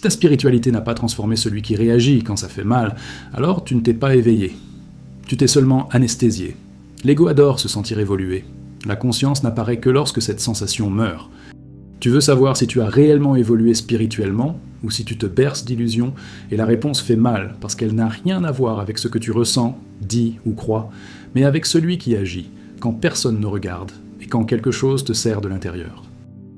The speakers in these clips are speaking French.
ta spiritualité n'a pas transformé celui qui réagit quand ça fait mal, alors tu ne t'es pas éveillé. Tu t'es seulement anesthésié. L'ego adore se sentir évolué. La conscience n'apparaît que lorsque cette sensation meurt. Tu veux savoir si tu as réellement évolué spirituellement ou si tu te berces d'illusions, et la réponse fait mal parce qu'elle n'a rien à voir avec ce que tu ressens, dis ou crois, mais avec celui qui agit, quand personne ne regarde et quand quelque chose te sert de l'intérieur.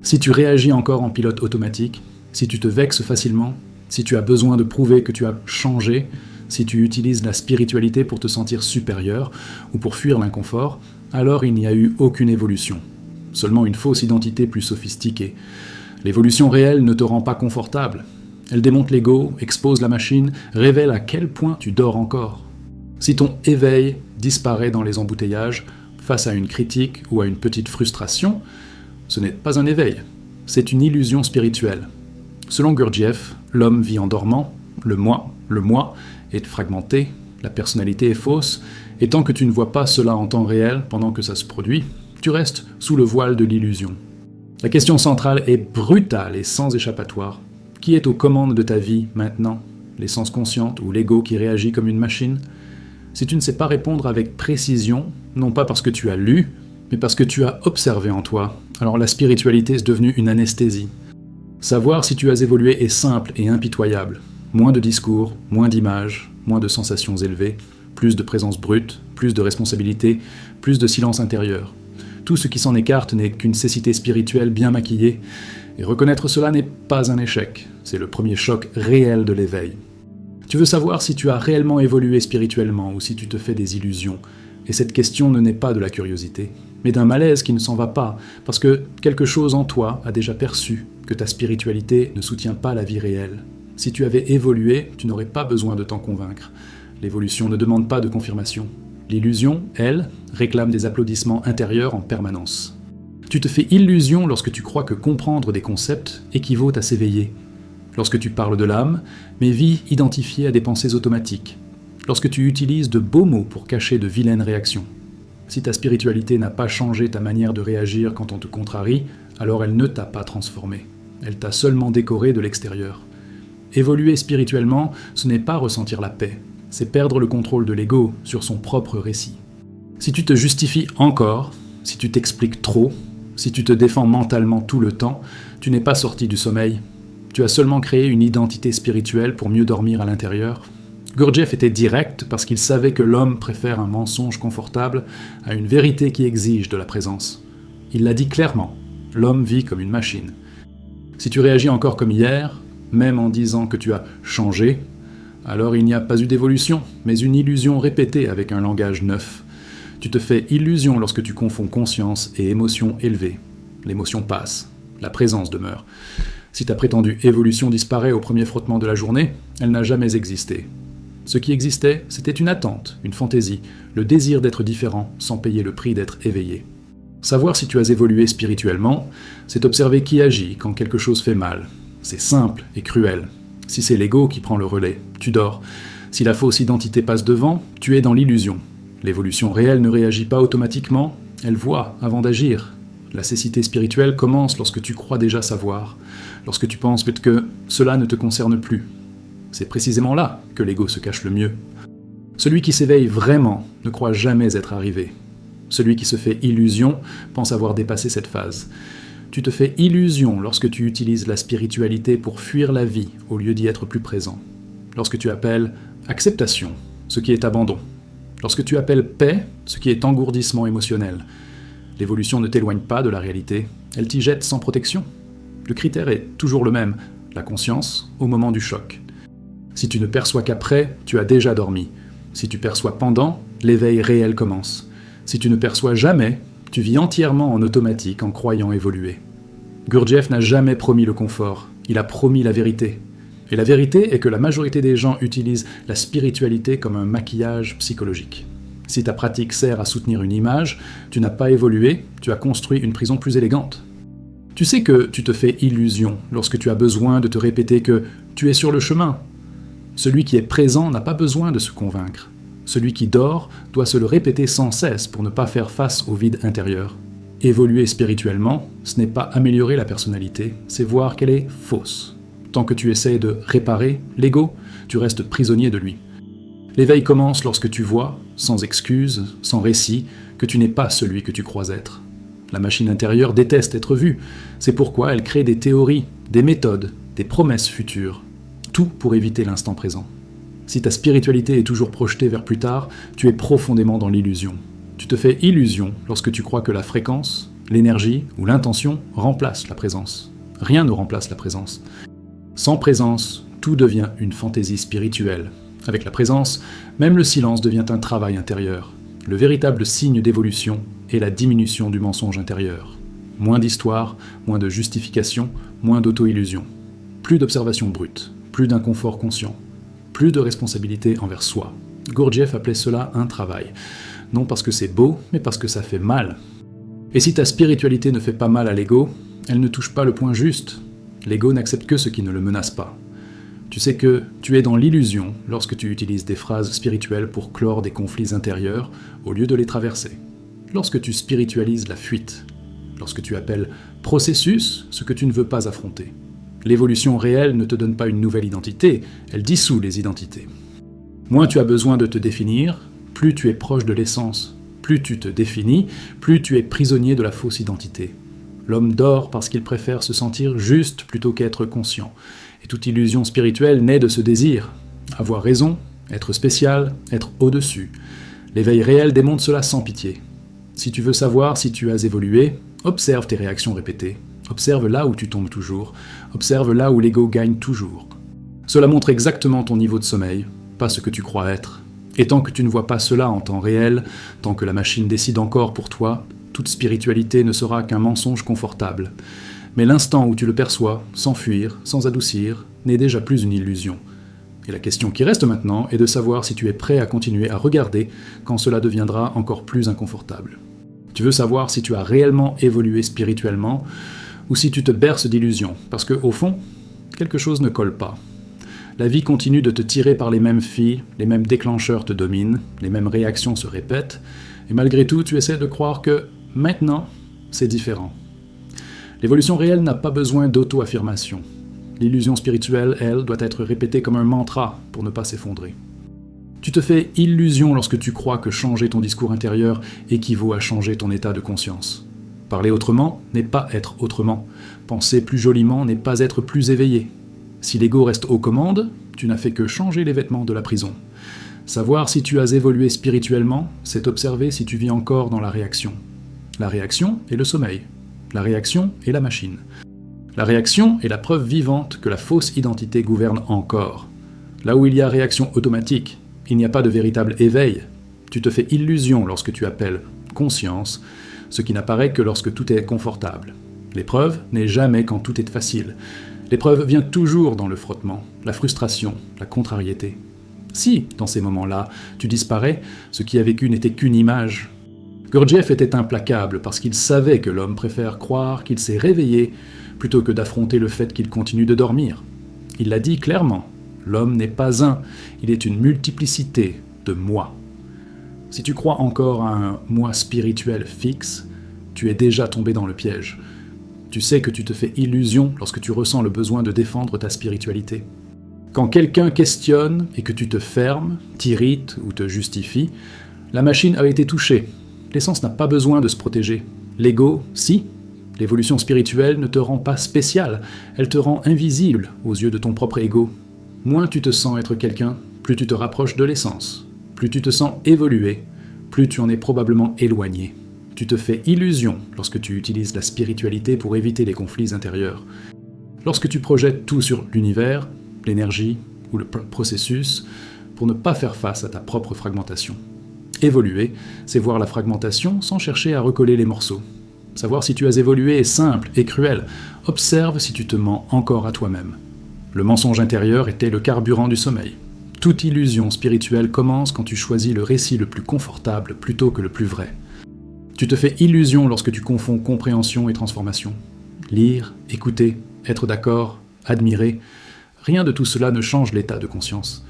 Si tu réagis encore en pilote automatique, si tu te vexes facilement, si tu as besoin de prouver que tu as changé, si tu utilises la spiritualité pour te sentir supérieur ou pour fuir l'inconfort, alors il n'y a eu aucune évolution. Seulement une fausse identité plus sophistiquée. L'évolution réelle ne te rend pas confortable. Elle démonte l'ego, expose la machine, révèle à quel point tu dors encore. Si ton éveil disparaît dans les embouteillages, face à une critique ou à une petite frustration, ce n'est pas un éveil, c'est une illusion spirituelle. Selon Gurdjieff, l'homme vit en dormant, le moi est fragmenté, la personnalité est fausse, et tant que tu ne vois pas cela en temps réel pendant que ça se produit, tu restes sous le voile de l'illusion. La question centrale est brutale et sans échappatoire. Qui est aux commandes de ta vie maintenant? L'essence consciente ou l'ego qui réagit comme une machine? Si tu ne sais pas répondre avec précision, non pas parce que tu as lu, mais parce que tu as observé en toi, alors la spiritualité est devenue une anesthésie. Savoir si tu as évolué est simple et impitoyable. Moins de discours, moins d'images, moins de sensations élevées, plus de présence brute, plus de responsabilité, plus de silence intérieur. Tout ce qui s'en écarte n'est qu'une cécité spirituelle bien maquillée, et reconnaître cela n'est pas un échec, c'est le premier choc réel de l'éveil. Tu veux savoir si tu as réellement évolué spirituellement ou si tu te fais des illusions, et cette question ne naît pas de la curiosité, mais d'un malaise qui ne s'en va pas, parce que quelque chose en toi a déjà perçu que ta spiritualité ne soutient pas la vie réelle. Si tu avais évolué, tu n'aurais pas besoin de t'en convaincre. L'évolution ne demande pas de confirmation. L'illusion, elle, réclame des applaudissements intérieurs en permanence. Tu te fais illusion lorsque tu crois que comprendre des concepts équivaut à s'éveiller. Lorsque tu parles de l'âme, mais vis identifiée à des pensées automatiques. Lorsque tu utilises de beaux mots pour cacher de vilaines réactions. Si ta spiritualité n'a pas changé ta manière de réagir quand on te contrarie, alors elle ne t'a pas transformé. Elle t'a seulement décoré de l'extérieur. Évoluer spirituellement, ce n'est pas ressentir la paix. C'est perdre le contrôle de l'ego sur son propre récit. Si tu te justifies encore, si tu t'expliques trop, si tu te défends mentalement tout le temps, tu n'es pas sorti du sommeil. Tu as seulement créé une identité spirituelle pour mieux dormir à l'intérieur. Gurdjieff était direct parce qu'il savait que l'homme préfère un mensonge confortable à une vérité qui exige de la présence. Il l'a dit clairement, l'homme vit comme une machine. Si tu réagis encore comme hier, même en disant que tu as changé, alors il n'y a pas eu d'évolution, mais une illusion répétée avec un langage neuf. Tu te fais illusion lorsque tu confonds conscience et émotion élevée. L'émotion passe, la présence demeure. Si ta prétendue évolution disparaît au premier frottement de la journée, elle n'a jamais existé. Ce qui existait, c'était une attente, une fantaisie, le désir d'être différent sans payer le prix d'être éveillé. Savoir si tu as évolué spirituellement, c'est observer qui agit quand quelque chose fait mal. C'est simple et cruel. Si c'est l'ego qui prend le relais, tu dors. Si la fausse identité passe devant, tu es dans l'illusion. L'évolution réelle ne réagit pas automatiquement, elle voit avant d'agir. La cécité spirituelle commence lorsque tu crois déjà savoir, lorsque tu penses que cela ne te concerne plus. C'est précisément là que l'ego se cache le mieux. Celui qui s'éveille vraiment ne croit jamais être arrivé. Celui qui se fait illusion pense avoir dépassé cette phase. Tu te fais illusion lorsque tu utilises la spiritualité pour fuir la vie au lieu d'y être plus présent. Lorsque tu appelles acceptation, ce qui est abandon. Lorsque tu appelles paix, ce qui est engourdissement émotionnel. L'évolution ne t'éloigne pas de la réalité, elle t'y jette sans protection. Le critère est toujours le même, la conscience au moment du choc. Si tu ne perçois qu'après, tu as déjà dormi. Si tu perçois pendant, l'éveil réel commence. Si tu ne perçois jamais, tu vis entièrement en automatique en croyant évoluer. Gurdjieff n'a jamais promis le confort, il a promis la vérité. Et la vérité est que la majorité des gens utilisent la spiritualité comme un maquillage psychologique. Si ta pratique sert à soutenir une image, tu n'as pas évolué, tu as construit une prison plus élégante. Tu sais que tu te fais illusion lorsque tu as besoin de te répéter que tu es sur le chemin. Celui qui est présent n'a pas besoin de se convaincre. Celui qui dort doit se le répéter sans cesse pour ne pas faire face au vide intérieur. Évoluer spirituellement, ce n'est pas améliorer la personnalité, c'est voir qu'elle est fausse. Tant que tu essaies de réparer l'ego, tu restes prisonnier de lui. L'éveil commence lorsque tu vois, sans excuse, sans récit, que tu n'es pas celui que tu crois être. La machine intérieure déteste être vue, c'est pourquoi elle crée des théories, des méthodes, des promesses futures, tout pour éviter l'instant présent. Si ta spiritualité est toujours projetée vers plus tard, tu es profondément dans l'illusion. Tu te fais illusion lorsque tu crois que la fréquence, l'énergie ou l'intention remplacent la présence. Rien ne remplace la présence. Sans présence, tout devient une fantaisie spirituelle. Avec la présence, même le silence devient un travail intérieur. Le véritable signe d'évolution est la diminution du mensonge intérieur. Moins d'histoire, moins de justification, moins d'auto-illusion. Plus d'observation brute, plus d'inconfort conscient, plus de responsabilité envers soi. Gurdjieff appelait cela un travail. Non parce que c'est beau, mais parce que ça fait mal. Et si ta spiritualité ne fait pas mal à l'ego, elle ne touche pas le point juste. L'ego n'accepte que ce qui ne le menace pas. Tu sais que tu es dans l'illusion lorsque tu utilises des phrases spirituelles pour clore des conflits intérieurs au lieu de les traverser. Lorsque tu spiritualises la fuite. Lorsque tu appelles processus ce que tu ne veux pas affronter. L'évolution réelle ne te donne pas une nouvelle identité, elle dissout les identités. Moins tu as besoin de te définir, plus tu es proche de l'essence. Plus tu te définis, plus tu es prisonnier de la fausse identité. L'homme dort parce qu'il préfère se sentir juste plutôt qu'être conscient. Et toute illusion spirituelle naît de ce désir. Avoir raison, être spécial, être au-dessus. L'éveil réel démontre cela sans pitié. Si tu veux savoir si tu as évolué, observe tes réactions répétées. Observe là où tu tombes toujours. Observe là où l'ego gagne toujours. Cela montre exactement ton niveau de sommeil, pas ce que tu crois être. Et tant que tu ne vois pas cela en temps réel, tant que la machine décide encore pour toi, toute spiritualité ne sera qu'un mensonge confortable. Mais l'instant où tu le perçois, sans fuir, sans adoucir, n'est déjà plus une illusion. Et la question qui reste maintenant est de savoir si tu es prêt à continuer à regarder quand cela deviendra encore plus inconfortable. Tu veux savoir si tu as réellement évolué spirituellement ou si tu te berces d'illusions, parce que, au fond, quelque chose ne colle pas. La vie continue de te tirer par les mêmes fils, les mêmes déclencheurs te dominent, les mêmes réactions se répètent, et malgré tout, tu essaies de croire que, maintenant, c'est différent. L'évolution réelle n'a pas besoin d'auto-affirmation. L'illusion spirituelle, elle, doit être répétée comme un mantra pour ne pas s'effondrer. Tu te fais illusion lorsque tu crois que changer ton discours intérieur équivaut à changer ton état de conscience. Parler autrement n'est pas être autrement. Penser plus joliment n'est pas être plus éveillé. Si l'ego reste aux commandes, tu n'as fait que changer les vêtements de la prison. Savoir si tu as évolué spirituellement, c'est observer si tu vis encore dans la réaction. La réaction est le sommeil. La réaction est la machine. La réaction est la preuve vivante que la fausse identité gouverne encore. Là où il y a réaction automatique, il n'y a pas de véritable éveil. Tu te fais illusion lorsque tu appelles conscience, ce qui n'apparaît que lorsque tout est confortable. L'épreuve n'est jamais quand tout est facile. L'épreuve vient toujours dans le frottement, la frustration, la contrariété. Si, dans ces moments-là, tu disparais, ce qui a vécu n'était qu'une image. Gurdjieff était implacable parce qu'il savait que l'homme préfère croire qu'il s'est réveillé plutôt que d'affronter le fait qu'il continue de dormir. Il l'a dit clairement, l'homme n'est pas un, il est une multiplicité de moi. Si tu crois encore à un moi spirituel fixe, tu es déjà tombé dans le piège. Tu sais que tu te fais illusion lorsque tu ressens le besoin de défendre ta spiritualité. Quand quelqu'un questionne et que tu te fermes, t'irrites ou te justifies, la machine a été touchée. L'essence n'a pas besoin de se protéger. L'ego, si. L'évolution spirituelle ne te rend pas spécial, elle te rend invisible aux yeux de ton propre ego. Moins tu te sens être quelqu'un, plus tu te rapproches de l'essence. Plus tu te sens évoluer, plus tu en es probablement éloigné. Tu te fais illusion lorsque tu utilises la spiritualité pour éviter les conflits intérieurs. Lorsque tu projettes tout sur l'univers, l'énergie ou le processus, pour ne pas faire face à ta propre fragmentation. Évoluer, c'est voir la fragmentation sans chercher à recoller les morceaux. Savoir si tu as évolué est simple et cruel. Observe si tu te mens encore à toi-même. Le mensonge intérieur était le carburant du sommeil. Toute illusion spirituelle commence quand tu choisis le récit le plus confortable plutôt que le plus vrai. Tu te fais illusion lorsque tu confonds compréhension et transformation. Lire, écouter, être d'accord, admirer, rien de tout cela ne change l'état de conscience.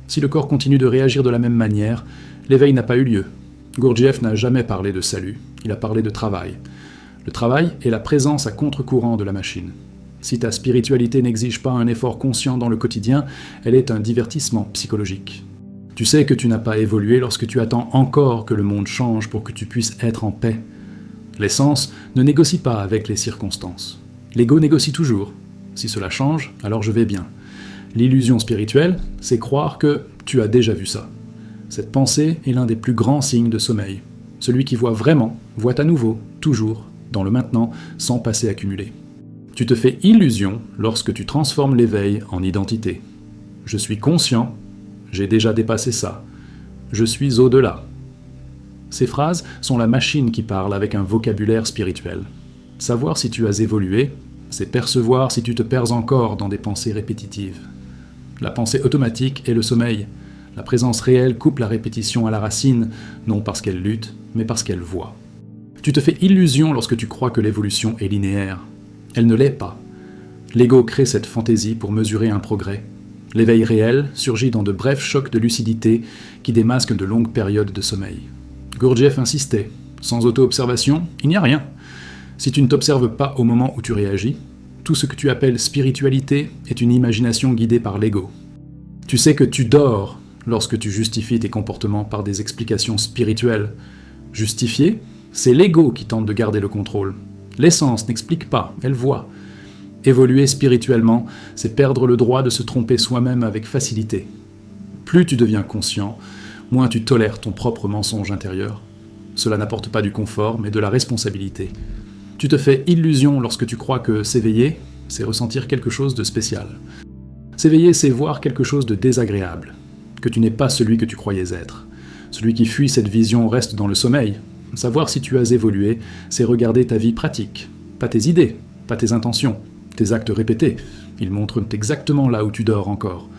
Si le corps continue de réagir de la même manière, l'éveil n'a pas eu lieu. Gurdjieff n'a jamais parlé de salut, il a parlé de travail. Le travail est la présence à contre-courant de la machine. Si ta spiritualité n'exige pas un effort conscient dans le quotidien, elle est un divertissement psychologique. Tu sais que tu n'as pas évolué lorsque tu attends encore que le monde change pour que tu puisses être en paix. L'essence ne négocie pas avec les circonstances. L'ego négocie toujours. Si cela change, alors je vais bien. L'illusion spirituelle, c'est croire que tu as déjà vu ça. Cette pensée est l'un des plus grands signes de sommeil. Celui qui voit vraiment, voit à nouveau, toujours, dans le maintenant, sans passé accumulé. Tu te fais illusion lorsque tu transformes l'éveil en identité. Je suis conscient, j'ai déjà dépassé ça. Je suis au-delà. Ces phrases sont la machine qui parle avec un vocabulaire spirituel. Savoir si tu as évolué, c'est percevoir si tu te perds encore dans des pensées répétitives. La pensée automatique est le sommeil. La présence réelle coupe la répétition à la racine, non parce qu'elle lutte, mais parce qu'elle voit. Tu te fais illusion lorsque tu crois que l'évolution est linéaire. Elle ne l'est pas. L'ego crée cette fantaisie pour mesurer un progrès. L'éveil réel surgit dans de brefs chocs de lucidité qui démasquent de longues périodes de sommeil. Gurdjieff insistait. Sans auto-observation, il n'y a rien. Si tu ne t'observes pas au moment où tu réagis, tout ce que tu appelles spiritualité est une imagination guidée par l'ego. Tu sais que tu dors lorsque tu justifies tes comportements par des explications spirituelles. Justifier, c'est l'ego qui tente de garder le contrôle. L'essence n'explique pas, elle voit. Évoluer spirituellement, c'est perdre le droit de se tromper soi-même avec facilité. Plus tu deviens conscient, moins tu tolères ton propre mensonge intérieur. Cela n'apporte pas du confort, mais de la responsabilité. Tu te fais illusion lorsque tu crois que s'éveiller, c'est ressentir quelque chose de spécial. S'éveiller, c'est voir quelque chose de désagréable, que tu n'es pas celui que tu croyais être. Celui qui fuit cette vision reste dans le sommeil. Savoir si tu as évolué, c'est regarder ta vie pratique, pas tes idées, pas tes intentions, tes actes répétés. Ils montrent exactement là où tu dors encore.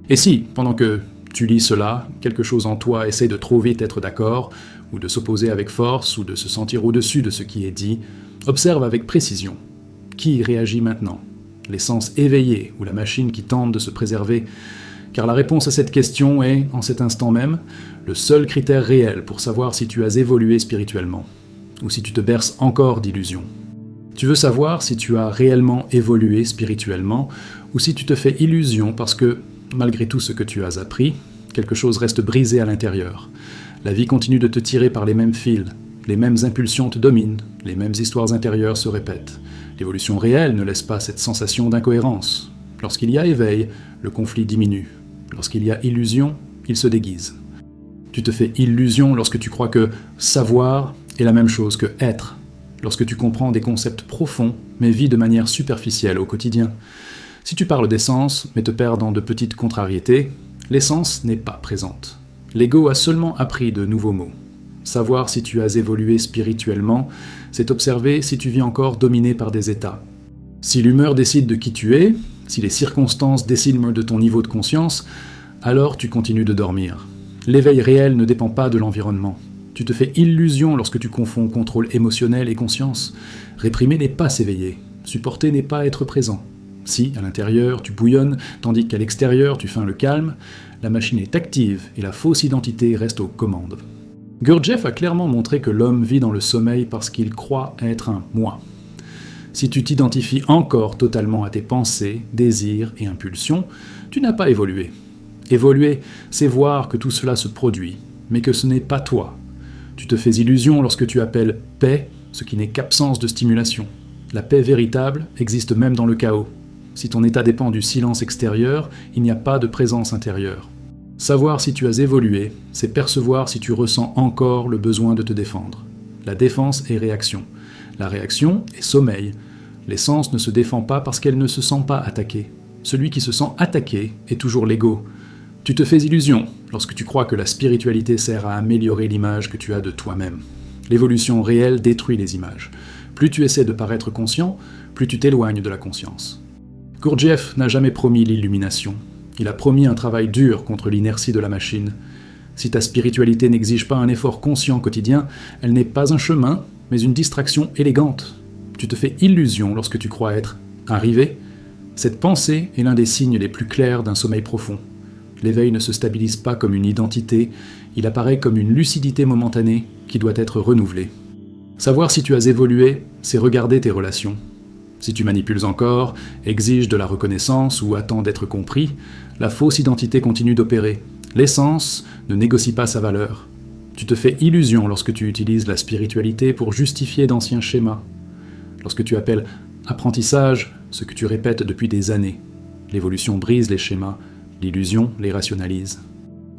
Et si, pendant que tu lis cela, quelque chose en toi essaie de trop vite être d'accord, ou de s'opposer avec force, ou de se sentir au-dessus de ce qui est dit, observe avec précision. Qui réagit maintenant ? L'essence éveillée ou la machine qui tente de se préserver ? Car la réponse à cette question est, en cet instant même, le seul critère réel pour savoir si tu as évolué spirituellement, ou si tu te berces encore d'illusions. Tu veux savoir si tu as réellement évolué spirituellement, ou si tu te fais illusion parce que, malgré tout ce que tu as appris, quelque chose reste brisé à l'intérieur. La vie continue de te tirer par les mêmes fils, les mêmes impulsions te dominent, les mêmes histoires intérieures se répètent. L'évolution réelle ne laisse pas cette sensation d'incohérence. Lorsqu'il y a éveil, le conflit diminue. Lorsqu'il y a illusion, il se déguise. Tu te fais illusion lorsque tu crois que savoir est la même chose que être, lorsque tu comprends des concepts profonds, mais vis de manière superficielle au quotidien. Si tu parles d'essence, mais te perds dans de petites contrariétés, l'essence n'est pas présente. L'ego a seulement appris de nouveaux mots. Savoir si tu as évolué spirituellement, c'est observer si tu vis encore dominé par des états. Si l'humeur décide de qui tu es, si les circonstances décident de ton niveau de conscience, alors tu continues de dormir. L'éveil réel ne dépend pas de l'environnement. Tu te fais illusion lorsque tu confonds contrôle émotionnel et conscience. Réprimer n'est pas s'éveiller. Supporter n'est pas être présent. Si, à l'intérieur, tu bouillonnes, tandis qu'à l'extérieur, tu feins le calme, la machine est active et la fausse identité reste aux commandes. Gurdjieff a clairement montré que l'homme vit dans le sommeil parce qu'il croit être un « moi ». Si tu t'identifies encore totalement à tes pensées, désirs et impulsions, tu n'as pas évolué. Évoluer, c'est voir que tout cela se produit, mais que ce n'est pas toi. Tu te fais illusion lorsque tu appelles « paix » ce qui n'est qu'absence de stimulation. La paix véritable existe même dans le chaos. Si ton état dépend du silence extérieur, il n'y a pas de présence intérieure. Savoir si tu as évolué, c'est percevoir si tu ressens encore le besoin de te défendre. La défense est réaction. La réaction est sommeil. L'essence ne se défend pas parce qu'elle ne se sent pas attaquée. Celui qui se sent attaqué est toujours l'ego. Tu te fais illusion lorsque tu crois que la spiritualité sert à améliorer l'image que tu as de toi-même. L'évolution réelle détruit les images. Plus tu essaies de paraître conscient, plus tu t'éloignes de la conscience. Gurdjieff n'a jamais promis l'illumination. Il a promis un travail dur contre l'inertie de la machine. Si ta spiritualité n'exige pas un effort conscient quotidien, elle n'est pas un chemin, mais une distraction élégante. Tu te fais illusion lorsque tu crois être arrivé. Cette pensée est l'un des signes les plus clairs d'un sommeil profond. L'éveil ne se stabilise pas comme une identité, il apparaît comme une lucidité momentanée qui doit être renouvelée. Savoir si tu as évolué, c'est regarder tes relations. Si tu manipules encore, exiges de la reconnaissance ou attends d'être compris, la fausse identité continue d'opérer. L'essence ne négocie pas sa valeur. Tu te fais illusion lorsque tu utilises la spiritualité pour justifier d'anciens schémas. Lorsque tu appelles apprentissage ce que tu répètes depuis des années. L'évolution brise les schémas, l'illusion les rationalise.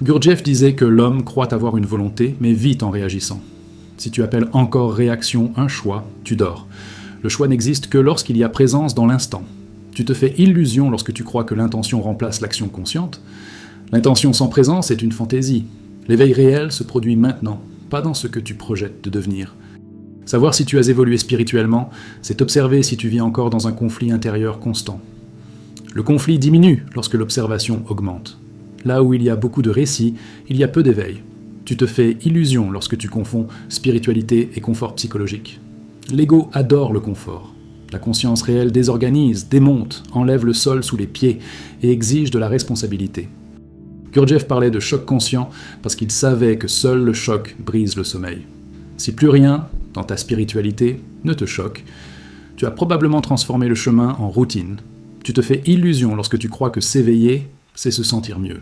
Gurdjieff disait que l'homme croit avoir une volonté, mais vit en réagissant. Si tu appelles encore réaction un choix, tu dors. Le choix n'existe que lorsqu'il y a présence dans l'instant. Tu te fais illusion lorsque tu crois que l'intention remplace l'action consciente. L'intention sans présence est une fantaisie. L'éveil réel se produit maintenant, pas dans ce que tu projettes de devenir. Savoir si tu as évolué spirituellement, c'est observer si tu vis encore dans un conflit intérieur constant. Le conflit diminue lorsque l'observation augmente. Là où il y a beaucoup de récits, il y a peu d'éveil. Tu te fais illusion lorsque tu confonds spiritualité et confort psychologique. L'ego adore le confort. La conscience réelle désorganise, démonte, enlève le sol sous les pieds et exige de la responsabilité. Gurdjieff parlait de choc conscient parce qu'il savait que seul le choc brise le sommeil. Si plus rien, dans ta spiritualité, ne te choque, tu as probablement transformé le chemin en routine. Tu te fais illusion lorsque tu crois que s'éveiller, c'est se sentir mieux.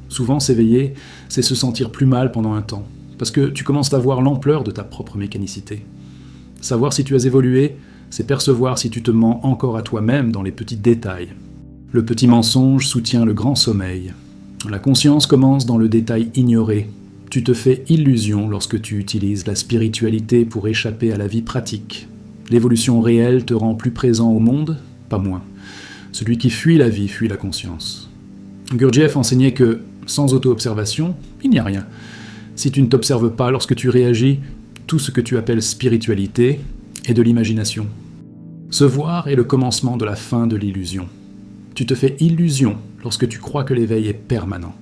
Souvent, s'éveiller, c'est se sentir plus mal pendant un temps, parce que tu commences à voir l'ampleur de ta propre mécanicité. Savoir si tu as évolué, c'est percevoir si tu te mens encore à toi-même dans les petits détails. Le petit mensonge soutient le grand sommeil. La conscience commence dans le détail ignoré. Tu te fais illusion lorsque tu utilises la spiritualité pour échapper à la vie pratique. L'évolution réelle te rend plus présent au monde, pas moins. Celui qui fuit la vie fuit la conscience. Gurdjieff enseignait que, sans auto-observation, il n'y a rien. Si tu ne t'observes pas lorsque tu réagis, tout ce que tu appelles spiritualité est de l'imagination. Se voir est le commencement de la fin de l'illusion. Tu te fais illusion lorsque tu crois que l'éveil est permanent.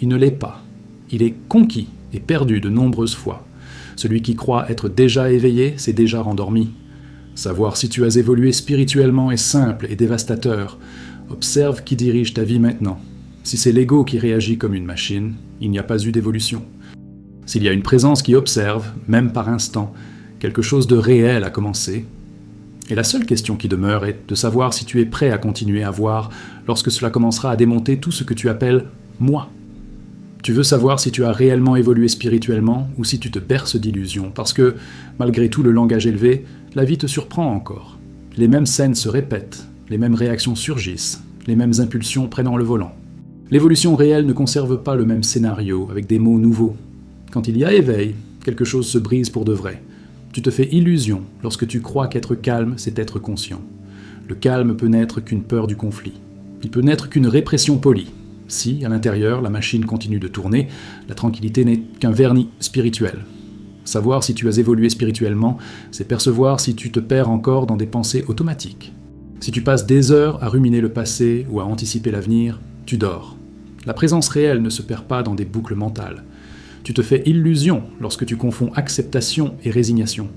Il ne l'est pas. Il est conquis et perdu de nombreuses fois. Celui qui croit être déjà éveillé s'est déjà rendormi. Savoir si tu as évolué spirituellement est simple et dévastateur. Observe qui dirige ta vie maintenant. Si c'est l'ego qui réagit comme une machine, il n'y a pas eu d'évolution. S'il y a une présence qui observe, même par instant, quelque chose de réel a commencé. Et la seule question qui demeure est de savoir si tu es prêt à continuer à voir lorsque cela commencera à démonter tout ce que tu appelles « moi ». Tu veux savoir si tu as réellement évolué spirituellement ou si tu te berces d'illusions, parce que, malgré tout le langage élevé, la vie te surprend encore. Les mêmes scènes se répètent, les mêmes réactions surgissent, les mêmes impulsions prennent le volant. L'évolution réelle ne conserve pas le même scénario, avec des mots nouveaux. Quand il y a éveil, quelque chose se brise pour de vrai. Tu te fais illusion lorsque tu crois qu'être calme, c'est être conscient. Le calme peut n'être qu'une peur du conflit. Il peut n'être qu'une répression polie. Si, à l'intérieur, la machine continue de tourner, la tranquillité n'est qu'un vernis spirituel. Savoir si tu as évolué spirituellement, c'est percevoir si tu te perds encore dans des pensées automatiques. Si tu passes des heures à ruminer le passé ou à anticiper l'avenir, tu dors. La présence réelle ne se perd pas dans des boucles mentales. Tu te fais illusion lorsque tu confonds acceptation et résignation.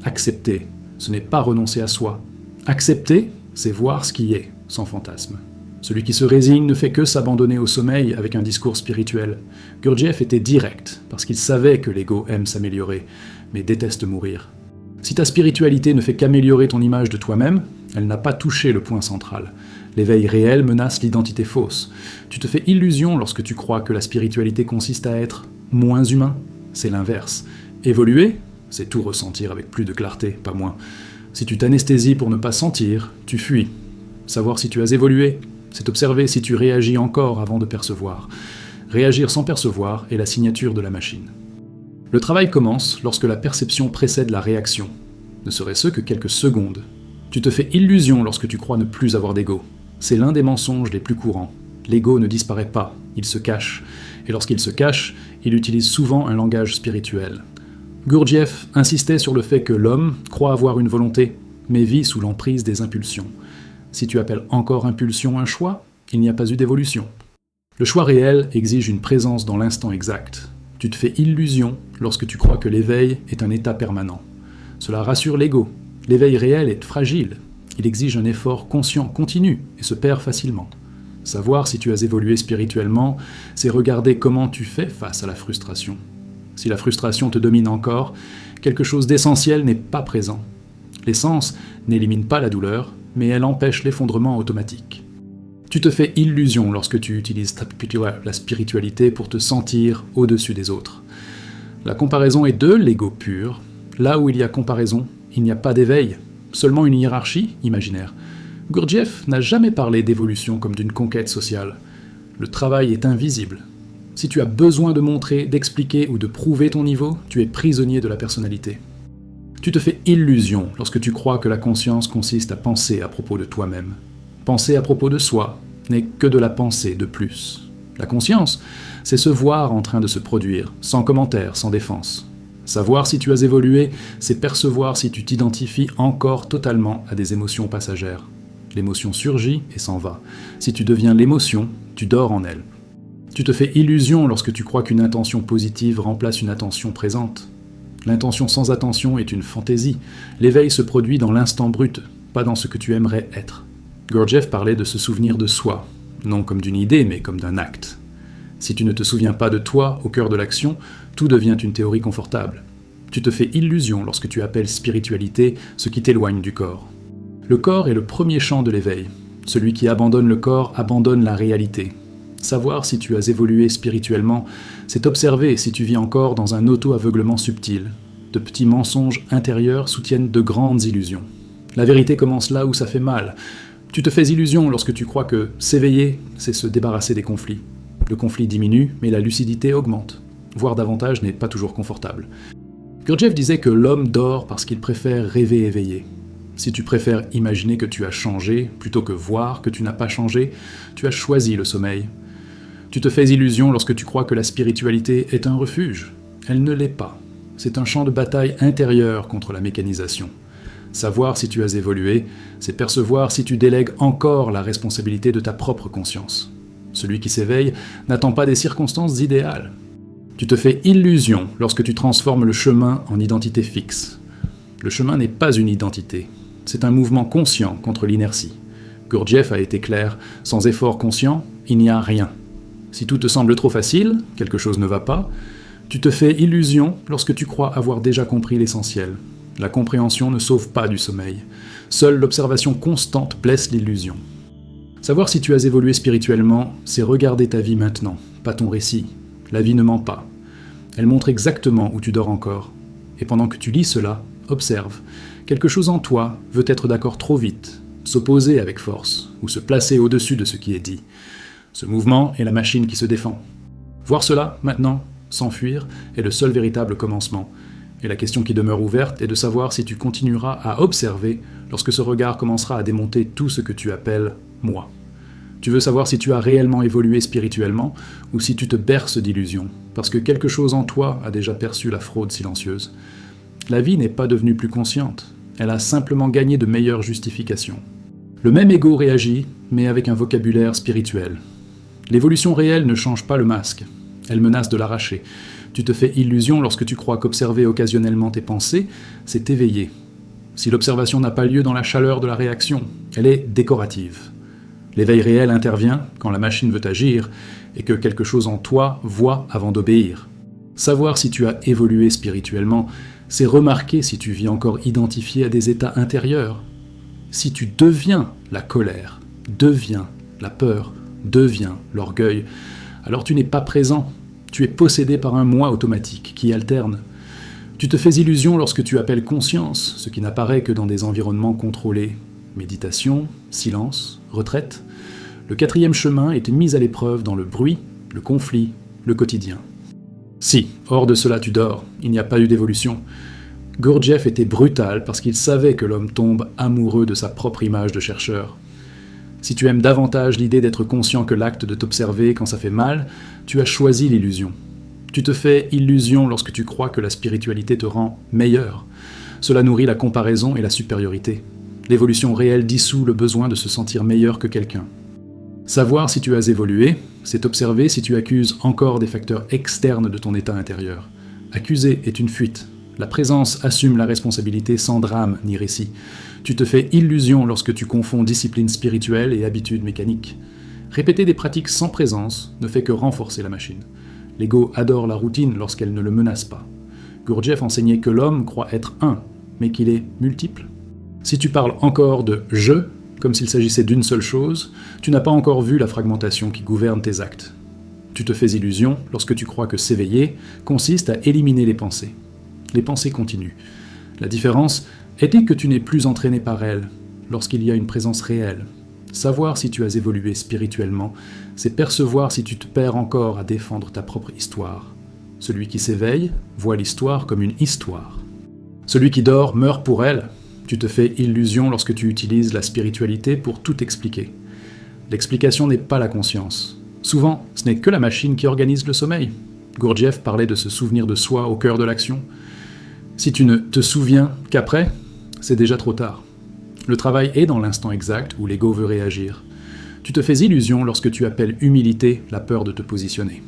Accepter, ce n'est pas renoncer à soi. Accepter, c'est voir ce qui est, sans fantasme. Celui qui se résigne ne fait que s'abandonner au sommeil avec un discours spirituel. Gurdjieff était direct, parce qu'il savait que l'ego aime s'améliorer, mais déteste mourir. Si ta spiritualité ne fait qu'améliorer ton image de toi-même, elle n'a pas touché le point central. L'éveil réel menace l'identité fausse. Tu te fais illusion lorsque tu crois que la spiritualité consiste à être moins humain. C'est l'inverse. Évoluer, c'est tout ressentir avec plus de clarté, pas moins. Si tu t'anesthésies pour ne pas sentir, tu fuis. Savoir si tu as évolué, c'est observer si tu réagis encore avant de percevoir. Réagir sans percevoir est la signature de la machine. Le travail commence lorsque la perception précède la réaction. Ne serait-ce que quelques secondes. Tu te fais illusion lorsque tu crois ne plus avoir d'ego. C'est l'un des mensonges les plus courants. L'ego ne disparaît pas, il se cache. Et lorsqu'il se cache, il utilise souvent un langage spirituel. Gurdjieff insistait sur le fait que l'homme croit avoir une volonté, mais vit sous l'emprise des impulsions. Si tu appelles encore impulsion un choix, il n'y a pas eu d'évolution. Le choix réel exige une présence dans l'instant exact. Tu te fais illusion lorsque tu crois que l'éveil est un état permanent. Cela rassure l'ego. L'éveil réel est fragile. Il exige un effort conscient, continu, et se perd facilement. Savoir si tu as évolué spirituellement, c'est regarder comment tu fais face à la frustration. Si la frustration te domine encore, quelque chose d'essentiel n'est pas présent. L'essence n'élimine pas la douleur, mais elle empêche l'effondrement automatique. Tu te fais illusion lorsque tu utilises la spiritualité pour te sentir au-dessus des autres. La comparaison est de l'ego pur. Là où il y a comparaison, il n'y a pas d'éveil, seulement une hiérarchie imaginaire. Gurdjieff n'a jamais parlé d'évolution comme d'une conquête sociale. Le travail est invisible. Si tu as besoin de montrer, d'expliquer ou de prouver ton niveau, tu es prisonnier de la personnalité. Tu te fais illusion lorsque tu crois que la conscience consiste à penser à propos de toi-même. Penser à propos de soi n'est que de la pensée de plus. La conscience, c'est se voir en train de se produire, sans commentaire, sans défense. Savoir si tu as évolué, c'est percevoir si tu t'identifies encore totalement à des émotions passagères. L'émotion surgit et s'en va. Si tu deviens l'émotion, tu dors en elle. Tu te fais illusion lorsque tu crois qu'une intention positive remplace une attention présente. L'intention sans attention est une fantaisie. L'éveil se produit dans l'instant brut, pas dans ce que tu aimerais être. Gurdjieff parlait de se souvenir de soi, non comme d'une idée, mais comme d'un acte. Si tu ne te souviens pas de toi au cœur de l'action, tout devient une théorie confortable. Tu te fais illusion lorsque tu appelles spiritualité ce qui t'éloigne du corps. Le corps est le premier champ de l'éveil. Celui qui abandonne le corps abandonne la réalité. Savoir si tu as évolué spirituellement, c'est observer si tu vis encore dans un auto-aveuglement subtil. De petits mensonges intérieurs soutiennent de grandes illusions. La vérité commence là où ça fait mal. Tu te fais illusion lorsque tu crois que s'éveiller, c'est se débarrasser des conflits. Le conflit diminue, mais la lucidité augmente. Voir davantage n'est pas toujours confortable. Gurdjieff disait que l'homme dort parce qu'il préfère rêver éveillé. Si tu préfères imaginer que tu as changé, plutôt que voir que tu n'as pas changé, tu as choisi le sommeil. Tu te fais illusion lorsque tu crois que la spiritualité est un refuge. Elle ne l'est pas. C'est un champ de bataille intérieur contre la mécanisation. Savoir si tu as évolué, c'est percevoir si tu délègues encore la responsabilité de ta propre conscience. Celui qui s'éveille n'attend pas des circonstances idéales. Tu te fais illusion lorsque tu transformes le chemin en identité fixe. Le chemin n'est pas une identité, c'est un mouvement conscient contre l'inertie. Gurdjieff a été clair, sans effort conscient, il n'y a rien. Si tout te semble trop facile, quelque chose ne va pas, tu te fais illusion lorsque tu crois avoir déjà compris l'essentiel. La compréhension ne sauve pas du sommeil. Seule l'observation constante blesse l'illusion. Savoir si tu as évolué spirituellement, c'est regarder ta vie maintenant, pas ton récit. La vie ne ment pas. Elle montre exactement où tu dors encore. Et pendant que tu lis cela, observe. Quelque chose en toi veut être d'accord trop vite, s'opposer avec force, ou se placer au-dessus de ce qui est dit. Ce mouvement est la machine qui se défend. Voir cela, maintenant, s'enfuir, est le seul véritable commencement. Et la question qui demeure ouverte est de savoir si tu continueras à observer lorsque ce regard commencera à démonter tout ce que tu appelles « moi ». Tu veux savoir si tu as réellement évolué spirituellement ou si tu te berces d'illusions, parce que quelque chose en toi a déjà perçu la fraude silencieuse. La vie n'est pas devenue plus consciente, elle a simplement gagné de meilleures justifications. Le même ego réagit, mais avec un vocabulaire spirituel. L'évolution réelle ne change pas le masque, elle menace de l'arracher. Tu te fais illusion lorsque tu crois qu'observer occasionnellement tes pensées, c'est t'éveiller. Si l'observation n'a pas lieu dans la chaleur de la réaction, elle est décorative. L'éveil réel intervient quand la machine veut agir et que quelque chose en toi voit avant d'obéir. Savoir si tu as évolué spirituellement, c'est remarquer si tu vis encore identifié à des états intérieurs. Si tu deviens la colère, deviens la peur, deviens l'orgueil, alors tu n'es pas présent. Tu es possédé par un moi automatique qui alterne. Tu te fais illusion lorsque tu appelles conscience, ce qui n'apparaît que dans des environnements contrôlés. Méditation, silence, retraite. Le quatrième chemin est mis à l'épreuve dans le bruit, le conflit, le quotidien. Si, hors de cela tu dors, il n'y a pas eu d'évolution. Gurdjieff était brutal parce qu'il savait que l'homme tombe amoureux de sa propre image de chercheur. Si tu aimes davantage l'idée d'être conscient que l'acte de t'observer quand ça fait mal, tu as choisi l'illusion. Tu te fais illusion lorsque tu crois que la spiritualité te rend meilleur. Cela nourrit la comparaison et la supériorité. L'évolution réelle dissout le besoin de se sentir meilleur que quelqu'un. Savoir si tu as évolué, c'est observer si tu accuses encore des facteurs externes de ton état intérieur. Accuser est une fuite. La présence assume la responsabilité sans drame ni récit. Tu te fais illusion lorsque tu confonds discipline spirituelle et habitude mécanique. Répéter des pratiques sans présence ne fait que renforcer la machine. L'ego adore la routine lorsqu'elle ne le menace pas. Gurdjieff enseignait que l'homme croit être un, mais qu'il est multiple. Si tu parles encore de « je », comme s'il s'agissait d'une seule chose, tu n'as pas encore vu la fragmentation qui gouverne tes actes. Tu te fais illusion lorsque tu crois que s'éveiller consiste à éliminer les pensées. Les pensées continuent. La différence était que tu n'es plus entraîné par elles lorsqu'il y a une présence réelle. Savoir si tu as évolué spirituellement, c'est percevoir si tu te perds encore à défendre ta propre histoire. Celui qui s'éveille voit l'histoire comme une histoire. Celui qui dort meurt pour elle. Tu te fais illusion lorsque tu utilises la spiritualité pour tout expliquer. L'explication n'est pas la conscience. Souvent, ce n'est que la machine qui organise le sommeil. Gurdjieff parlait de se souvenir de soi au cœur de l'action. Si tu ne te souviens qu'après, c'est déjà trop tard. Le travail est dans l'instant exact où l'ego veut réagir. Tu te fais illusion lorsque tu appelles humilité la peur de te positionner.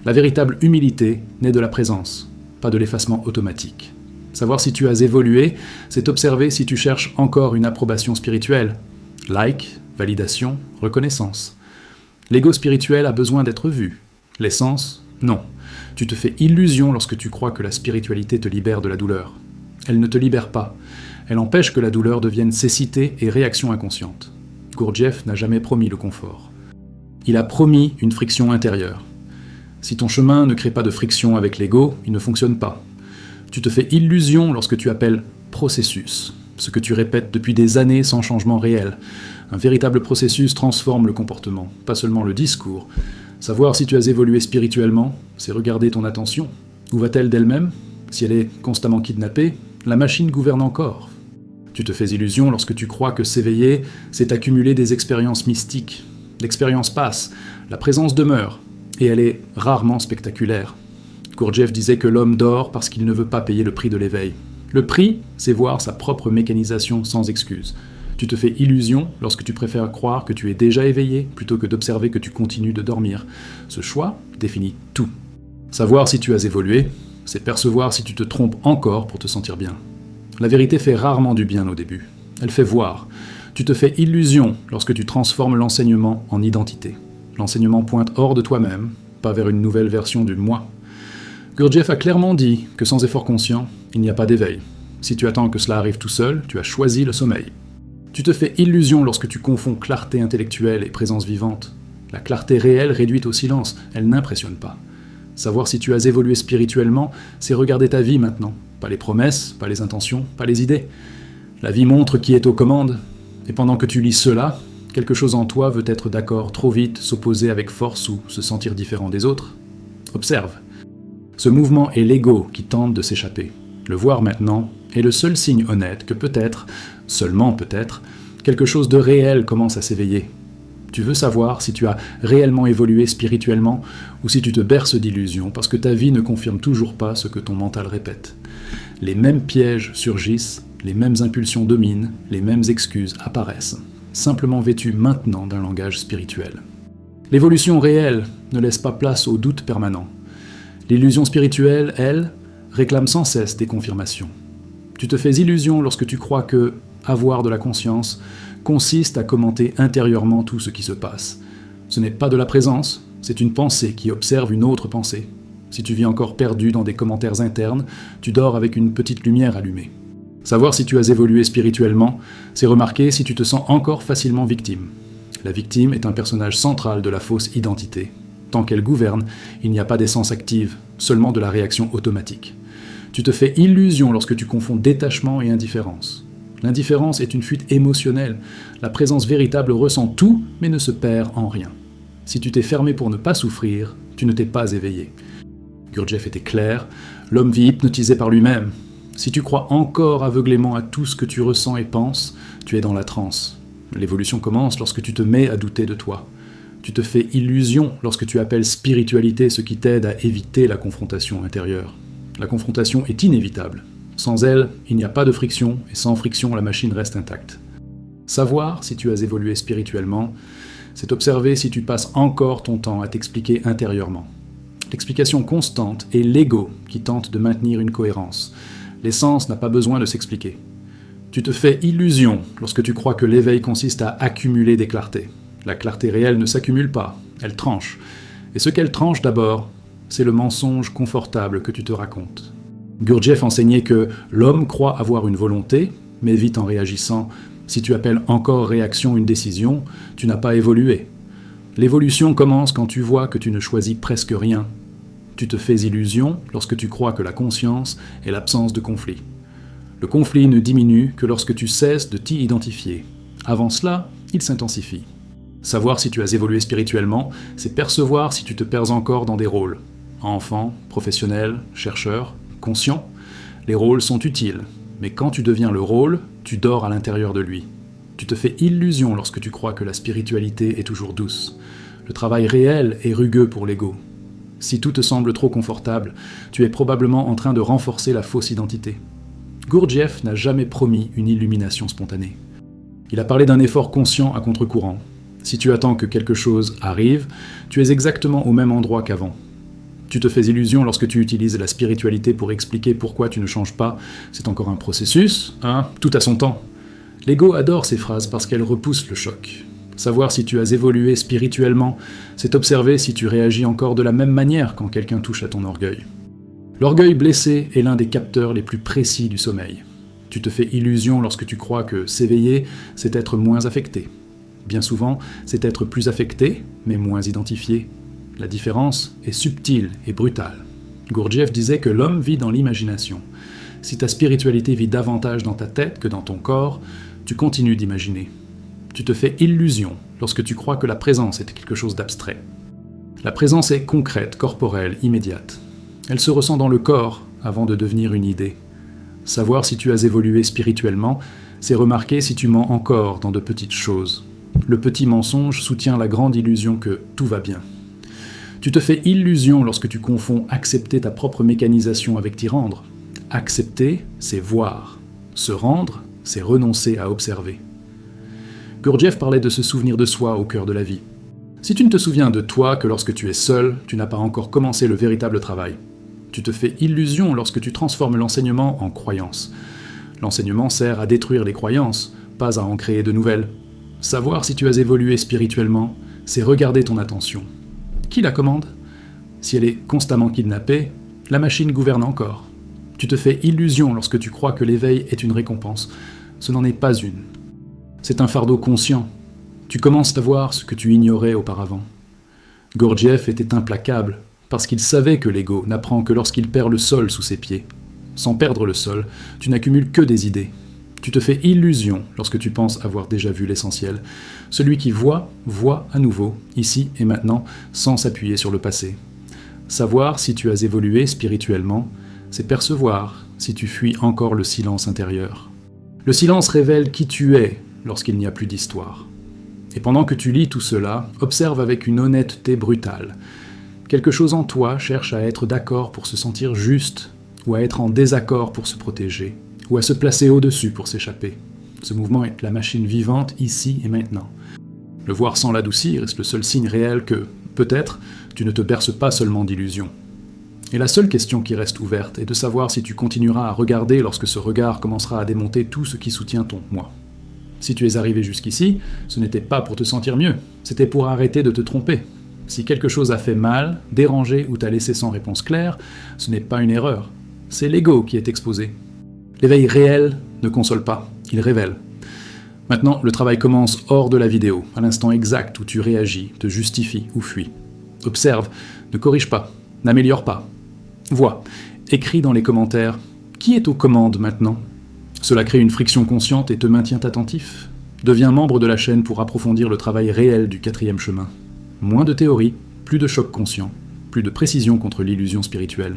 La véritable humilité naît de la présence, pas de l'effacement automatique. Savoir si tu as évolué, c'est observer si tu cherches encore une approbation spirituelle. Like, validation, reconnaissance. L'ego spirituel a besoin d'être vu. L'essence, non. Tu te fais illusion lorsque tu crois que la spiritualité te libère de la douleur. Elle ne te libère pas. Elle empêche que la douleur devienne cécité et réaction inconsciente. Gurdjieff n'a jamais promis le confort. Il a promis une friction intérieure. Si ton chemin ne crée pas de friction avec l'ego, il ne fonctionne pas. Tu te fais illusion lorsque tu appelles processus, ce que tu répètes depuis des années sans changement réel. Un véritable processus transforme le comportement, pas seulement le discours. Savoir si tu as évolué spirituellement, c'est regarder ton attention. Où va-t-elle d'elle-même? Si elle est constamment kidnappée, la machine gouverne encore. Tu te fais illusion lorsque tu crois que s'éveiller, c'est accumuler des expériences mystiques. L'expérience passe, la présence demeure, et elle est rarement spectaculaire. Gurdjieff disait que l'homme dort parce qu'il ne veut pas payer le prix de l'éveil. Le prix, c'est voir sa propre mécanisation sans excuse. Tu te fais illusion lorsque tu préfères croire que tu es déjà éveillé plutôt que d'observer que tu continues de dormir. Ce choix définit tout. Savoir si tu as évolué, c'est percevoir si tu te trompes encore pour te sentir bien. La vérité fait rarement du bien au début. Elle fait voir. Tu te fais illusion lorsque tu transformes l'enseignement en identité. L'enseignement pointe hors de toi-même, pas vers une nouvelle version du moi. Gurdjieff a clairement dit que sans effort conscient, il n'y a pas d'éveil. Si tu attends que cela arrive tout seul, tu as choisi le sommeil. Tu te fais illusion lorsque tu confonds clarté intellectuelle et présence vivante. La clarté réelle réduite au silence, elle n'impressionne pas. Savoir si tu as évolué spirituellement, c'est regarder ta vie maintenant. Pas les promesses, pas les intentions, pas les idées. La vie montre qui est aux commandes, et pendant que tu lis cela, quelque chose en toi veut être d'accord trop vite, s'opposer avec force ou se sentir différent des autres. Observe. Ce mouvement est l'ego qui tente de s'échapper. Le voir maintenant est le seul signe honnête que peut-être, seulement peut-être, quelque chose de réel commence à s'éveiller. Tu veux savoir si tu as réellement évolué spirituellement ou si tu te berces d'illusions parce que ta vie ne confirme toujours pas ce que ton mental répète. Les mêmes pièges surgissent, les mêmes impulsions dominent, les mêmes excuses apparaissent, simplement vêtues maintenant d'un langage spirituel. L'évolution réelle ne laisse pas place au doute permanent. L'illusion spirituelle, elle, réclame sans cesse des confirmations. Tu te fais illusion lorsque tu crois que avoir de la conscience consiste à commenter intérieurement tout ce qui se passe. Ce n'est pas de la présence, c'est une pensée qui observe une autre pensée. Si tu vis encore perdu dans des commentaires internes, tu dors avec une petite lumière allumée. Savoir si tu as évolué spirituellement, c'est remarquer si tu te sens encore facilement victime. La victime est un personnage central de la fausse identité. Tant qu'elle gouverne, il n'y a pas d'essence active, seulement de la réaction automatique. Tu te fais illusion lorsque tu confonds détachement et indifférence. L'indifférence est une fuite émotionnelle. La présence véritable ressent tout, mais ne se perd en rien. Si tu t'es fermé pour ne pas souffrir, tu ne t'es pas éveillé. Gurdjieff était clair, l'homme vit hypnotisé par lui-même. Si tu crois encore aveuglément à tout ce que tu ressens et penses, tu es dans la transe. L'évolution commence lorsque tu te mets à douter de toi. Tu te fais illusion lorsque tu appelles spiritualité ce qui t'aide à éviter la confrontation intérieure. La confrontation est inévitable. Sans elle, il n'y a pas de friction, et sans friction, la machine reste intacte. Savoir si tu as évolué spirituellement, c'est observer si tu passes encore ton temps à t'expliquer intérieurement. L'explication constante est l'ego qui tente de maintenir une cohérence. L'essence n'a pas besoin de s'expliquer. Tu te fais illusion lorsque tu crois que l'éveil consiste à accumuler des clartés. La clarté réelle ne s'accumule pas, elle tranche. Et ce qu'elle tranche d'abord, c'est le mensonge confortable que tu te racontes. Gurdjieff enseignait que l'homme croit avoir une volonté, mais vit en réagissant Si tu appelles encore réaction une décision, tu n'as pas évolué. L'évolution commence quand tu vois que tu ne choisis presque rien. Tu te fais illusion lorsque tu crois que la conscience est l'absence de conflit. Le conflit ne diminue que lorsque tu cesses de t'y identifier. Avant cela, il s'intensifie. Savoir si tu as évolué spirituellement, c'est percevoir si tu te perds encore dans des rôles. Enfant, professionnel, chercheur, conscient. Les rôles sont utiles, mais quand tu deviens le rôle, tu dors à l'intérieur de lui. Tu te fais illusion lorsque tu crois que la spiritualité est toujours douce. Le travail réel est rugueux pour l'ego. Si tout te semble trop confortable, tu es probablement en train de renforcer la fausse identité. Gurdjieff n'a jamais promis une illumination spontanée. Il a parlé d'un effort conscient à contre-courant. Si tu attends que quelque chose arrive, tu es exactement au même endroit qu'avant. Tu te fais illusion lorsque tu utilises la spiritualité pour expliquer pourquoi tu ne changes pas. C'est encore un processus, tout à son temps. L'ego adore ces phrases parce qu'elles repoussent le choc. Savoir si tu as évolué spirituellement, c'est observer si tu réagis encore de la même manière quand quelqu'un touche à ton orgueil. L'orgueil blessé est l'un des capteurs les plus précis du sommeil. Tu te fais illusion lorsque tu crois que s'éveiller, c'est être moins affecté. Bien souvent, c'est être plus affecté, mais moins identifié. La différence est subtile et brutale. Gurdjieff disait que l'homme vit dans l'imagination. Si ta spiritualité vit davantage dans ta tête que dans ton corps, tu continues d'imaginer. Tu te fais illusion lorsque tu crois que la présence est quelque chose d'abstrait. La présence est concrète, corporelle, immédiate. Elle se ressent dans le corps avant de devenir une idée. Savoir si tu as évolué spirituellement, c'est remarquer si tu mens encore dans de petites choses. Le petit mensonge soutient la grande illusion que tout va bien. Tu te fais illusion lorsque tu confonds accepter ta propre mécanisation avec t'y rendre. Accepter, c'est voir. Se rendre, c'est renoncer à observer. Gurdjieff parlait de se souvenir de soi au cœur de la vie. Si tu ne te souviens de toi que lorsque tu es seul, tu n'as pas encore commencé le véritable travail. Tu te fais illusion lorsque tu transformes l'enseignement en croyance. L'enseignement sert à détruire les croyances, pas à en créer de nouvelles. Savoir si tu as évolué spirituellement, c'est regarder ton attention. Qui la commande ? Si elle est constamment kidnappée, la machine gouverne encore. Tu te fais illusion lorsque tu crois que l'éveil est une récompense. Ce n'en est pas une. C'est un fardeau conscient. Tu commences à voir ce que tu ignorais auparavant. Gurdjieff était implacable, parce qu'il savait que l'ego n'apprend que lorsqu'il perd le sol sous ses pieds. Sans perdre le sol, tu n'accumules que des idées. Tu te fais illusion lorsque tu penses avoir déjà vu l'essentiel. Celui qui voit, voit à nouveau, ici et maintenant, sans s'appuyer sur le passé. Savoir si tu as évolué spirituellement, c'est percevoir si tu fuis encore le silence intérieur. Le silence révèle qui tu es lorsqu'il n'y a plus d'histoire. Et pendant que tu lis tout cela, observe avec une honnêteté brutale. Quelque chose en toi cherche à être d'accord pour se sentir juste, ou à être en désaccord pour se protéger, ou à se placer au-dessus pour s'échapper. Ce mouvement est la machine vivante ici et maintenant. Le voir sans l'adoucir est le seul signe réel que, peut-être, tu ne te berces pas seulement d'illusions. Et la seule question qui reste ouverte est de savoir si tu continueras à regarder lorsque ce regard commencera à démonter tout ce qui soutient ton « moi ». Si tu es arrivé jusqu'ici, ce n'était pas pour te sentir mieux, c'était pour arrêter de te tromper. Si quelque chose a fait mal, dérangé ou t'a laissé sans réponse claire, ce n'est pas une erreur, c'est l'ego qui est exposé. L'éveil réel ne console pas, il révèle. Maintenant, le travail commence hors de la vidéo, à l'instant exact où tu réagis, te justifies ou fuis. Observe, ne corrige pas, n'améliore pas. Vois, écris dans les commentaires « Qui est aux commandes maintenant ?» Cela crée une friction consciente et te maintient attentif. Deviens membre de la chaîne pour approfondir le travail réel du 4e chemin. Moins de théorie, plus de choc conscient, plus de précision contre l'illusion spirituelle.